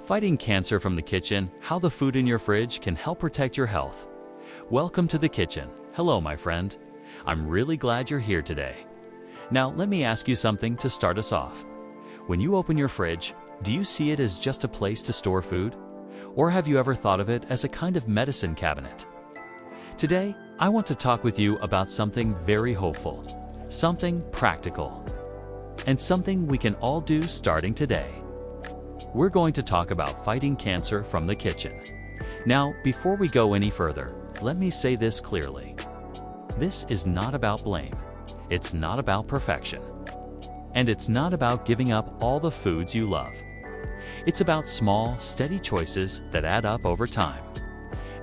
Fighting cancer from the kitchen, how the food in your fridge can help protect your health. Welcome to the kitchen. Hello, my friend. I'm really glad you're here today. Now, let me ask you something to start us off. When you open your fridge, do you see it as just a place to store food? Or have you ever thought of it as a kind of medicine cabinet? Today, I want to talk with you about something very hopeful, something practical, and something we can all do starting today. We're going to talk about fighting cancer from the kitchen. Now, before we go any further, let me say this clearly. This is not about blame. It's not about perfection. And it's not about giving up all the foods you love. It's about small, steady choices that add up over time.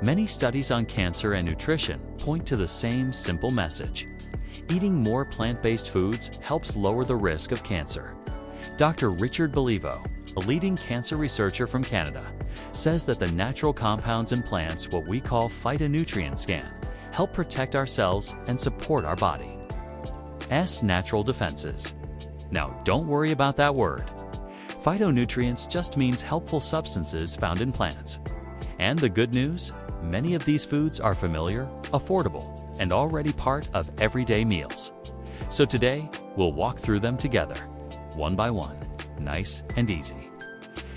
Many studies on cancer and nutrition point to the same simple message. Eating more plant-based foods helps lower the risk of cancer. Dr. Richard Beliveau, a leading cancer researcher from Canada, says that the natural compounds in plants, what we call phytonutrients, can help protect our cells and support our body's natural defenses. Now, don't worry about that word. Phytonutrients just means helpful substances found in plants. And the good news? Many of these foods are familiar, affordable, and already part of everyday meals. So today, we'll walk through them together, one by one, nice and easy.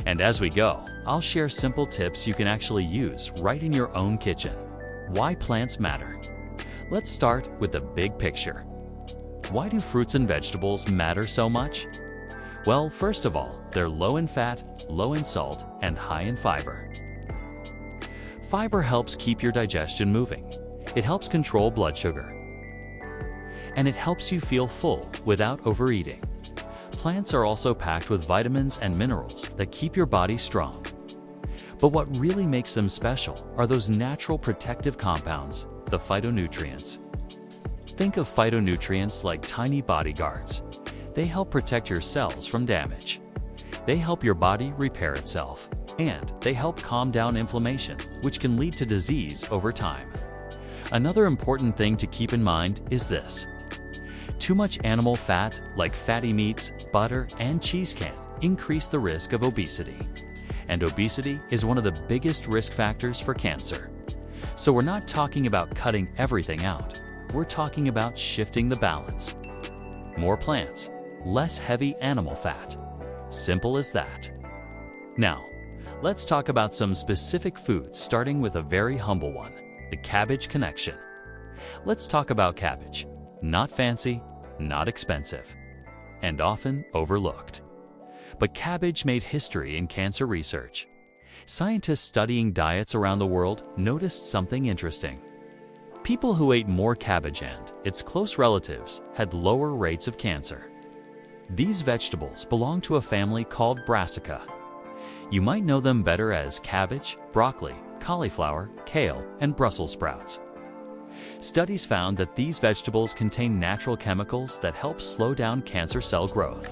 And as we go, I'll share simple tips you can actually use right in your own kitchen. Why plants matter. Let's start with the big picture. Why do fruits and vegetables matter so much? Well, first of all, they're low in fat, low in salt, and high in fiber. Fiber helps keep your digestion moving. It helps control blood sugar. And it helps you feel full without overeating. Plants are also packed with vitamins and minerals that keep your body strong. But what really makes them special are those natural protective compounds, the phytonutrients. Think of phytonutrients like tiny bodyguards. They help protect your cells from damage. They help your body repair itself. And they help calm down inflammation, which can lead to disease over time. Another important thing to keep in mind is this. Too much animal fat, like fatty meats, butter, and cheese, can increase the risk of obesity. And obesity is one of the biggest risk factors for cancer. So we're not talking about cutting everything out. We're talking about shifting the balance. More plants, less heavy animal fat. Simple as that. Now, let's talk about some specific foods, starting with a very humble one, the cabbage connection. Let's talk about cabbage. Not fancy, not expensive, and often overlooked. But cabbage made history in cancer research. Scientists studying diets around the world noticed something interesting. People who ate more cabbage and its close relatives had lower rates of cancer. These vegetables belong to a family called Brassica. You might know them better as cabbage, broccoli, cauliflower, kale, and Brussels sprouts. Studies found that these vegetables contain natural chemicals that help slow down cancer cell growth,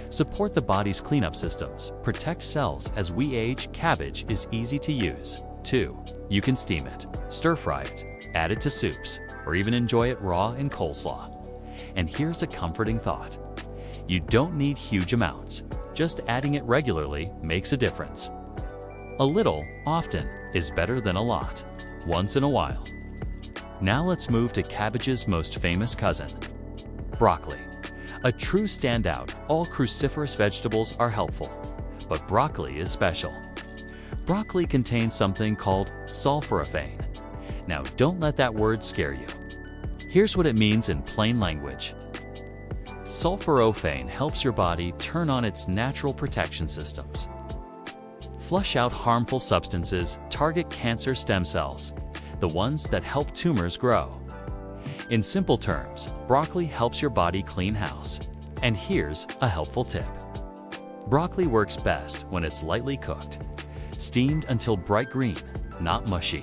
support the body's cleanup systems, protect cells as we age. Cabbage is easy to use, too. You can steam it, stir-fry it, add it to soups, or even enjoy it raw in coleslaw. And here's a comforting thought. You don't need huge amounts. Just adding it regularly makes a difference. A little, often, is better than a lot, once in a while. Now let's move to cabbage's most famous cousin, broccoli. A true standout. All cruciferous vegetables are helpful, but broccoli is special. Broccoli contains something called sulforaphane. Now, don't let that word scare you. Here's what it means in plain language. Sulforaphane helps your body turn on its natural protection systems, flush out harmful substances, target cancer stem cells, the ones that help tumors grow. In simple terms, broccoli helps your body clean house. And here's a helpful tip. Broccoli works best when it's lightly cooked, steamed until bright green, not mushy.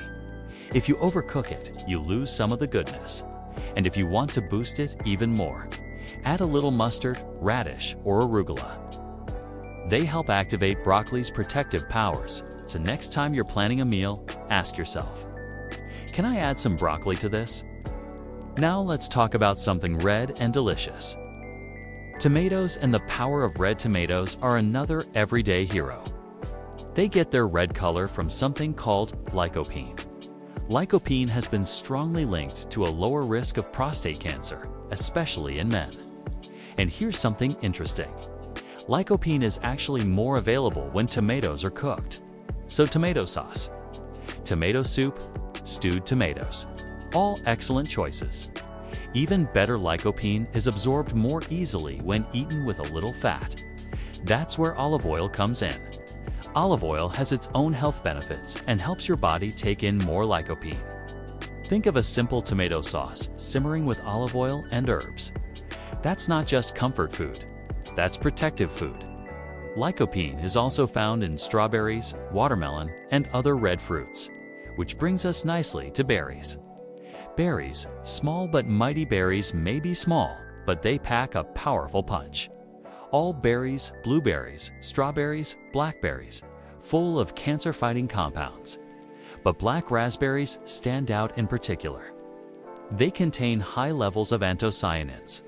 If you overcook it, you lose some of the goodness. And if you want to boost it even more, add a little mustard, radish, or arugula. They help activate broccoli's protective powers. So next time you're planning a meal, ask yourself, can I add some broccoli to this? Now let's talk about something red and delicious. Tomatoes and the power of red tomatoes are another everyday hero. They get their red color from something called lycopene. Lycopene has been strongly linked to a lower risk of prostate cancer, especially in men. And here's something interesting. Lycopene is actually more available when tomatoes are cooked. So tomato sauce, tomato soup, stewed tomatoes, all excellent choices. Even better, lycopene is absorbed more easily when eaten with a little fat. That's where olive oil comes in. Olive oil has its own health benefits and helps your body take in more lycopene. Think of a simple tomato sauce simmering with olive oil and herbs. That's not just comfort food, that's protective food. Lycopene is also found in strawberries, watermelon, and other red fruits, which brings us nicely to berries. Berries, small but mighty berries, may be small, but they pack a powerful punch. All berries, blueberries, strawberries, blackberries, full of cancer-fighting compounds. But black raspberries stand out in particular. They contain high levels of anthocyanins.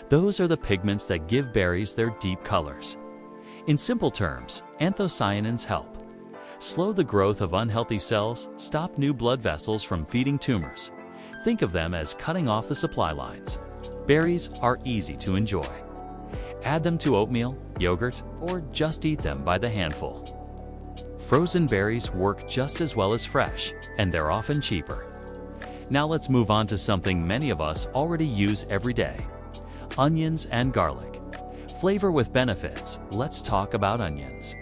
Those are the pigments that give berries their deep colors. In simple terms, anthocyanins help slow the growth of unhealthy cells, stop new blood vessels from feeding tumors. Think of them as cutting off the supply lines. Berries are easy to enjoy. Add them to oatmeal, yogurt, or just eat them by the handful. Frozen berries work just as well as fresh, and they're often cheaper. Now let's move on to something many of us already use every day: onions and garlic. Flavor with benefits. Let's talk about onions.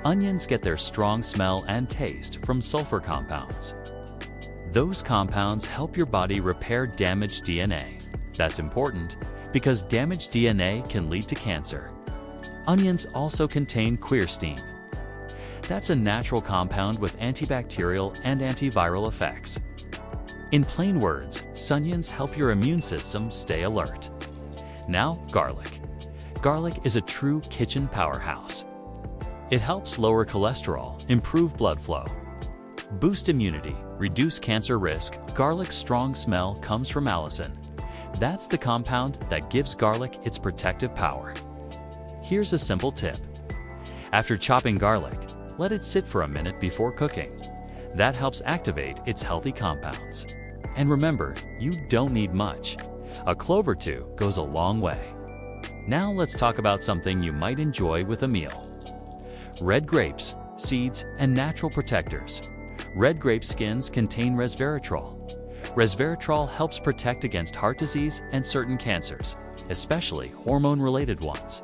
Onions get their strong smell and taste from sulfur compounds. Those compounds help your body repair damaged DNA. That's important because damaged DNA can lead to cancer. Onions also contain quercetin. That's a natural compound with antibacterial and antiviral effects. In plain words, onions help your immune system stay alert. Now, garlic. Garlic is a true kitchen powerhouse. It helps lower cholesterol, improve blood flow, boost immunity, reduce cancer risk. Garlic's strong smell comes from allicin. That's the compound that gives garlic its protective power. Here's a simple tip. After chopping garlic, let it sit for a minute before cooking. That helps activate its healthy compounds. And remember, you don't need much. A clove or two goes a long way. Now let's talk about something you might enjoy with a meal. Red grapes, seeds, and natural protectors. Red grape skins contain resveratrol. Resveratrol helps protect against heart disease and certain cancers, especially hormone-related ones.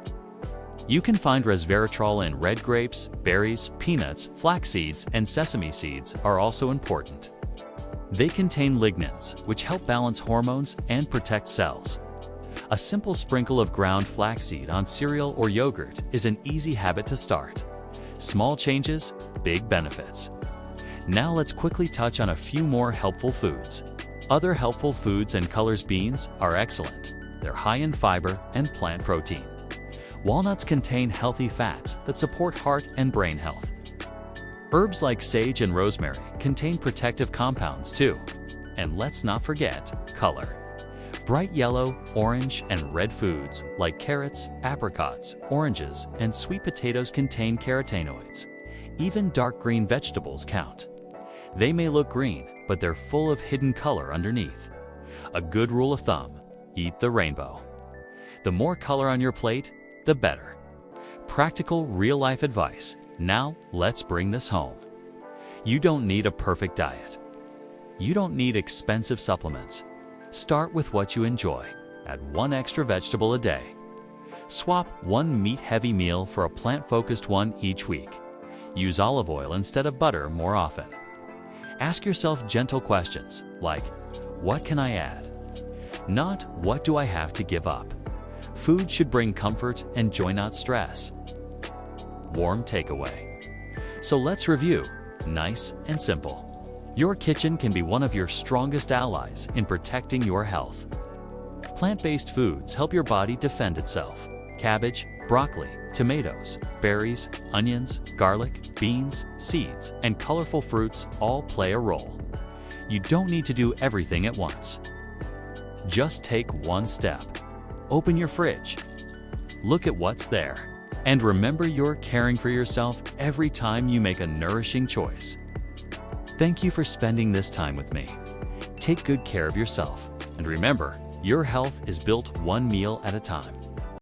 You can find resveratrol in red grapes, berries, peanuts, flax seeds, and sesame seeds are also important. They contain lignans, which help balance hormones and protect cells. A simple sprinkle of ground flaxseed on cereal or yogurt is an easy habit to start. Small changes, big benefits. Now let's quickly touch on a few more helpful foods. Other helpful foods and colors. Beans are excellent. They're high in fiber and plant protein. Walnuts contain healthy fats that support heart and brain health. Herbs like sage and rosemary contain protective compounds too. And let's not forget color. Bright yellow, orange, and red foods like carrots, apricots, oranges, and sweet potatoes contain carotenoids. Even dark green vegetables count. They may look green, but they're full of hidden color underneath. A good rule of thumb: eat the rainbow. The more color on your plate, the better. Practical, real-life advice. Now, let's bring this home. You don't need a perfect diet. You don't need expensive supplements. Start with what you enjoy. Add one extra vegetable a day. Swap one meat-heavy meal for a plant-focused one each week. Use olive oil instead of butter more often. Ask yourself gentle questions like, what can I add? Not, what do I have to give up? Food should bring comfort and joy, not stress. Warm takeaway. So let's review. Nice and simple. Your kitchen can be one of your strongest allies in protecting your health. Plant-based foods help your body defend itself. Cabbage, broccoli, tomatoes, berries, onions, garlic, beans, seeds, and colorful fruits all play a role. You don't need to do everything at once. Just take one step. Open your fridge. Look at what's there. And remember, you're caring for yourself every time you make a nourishing choice. Thank you for spending this time with me. Take good care of yourself, and remember, your health is built one meal at a time.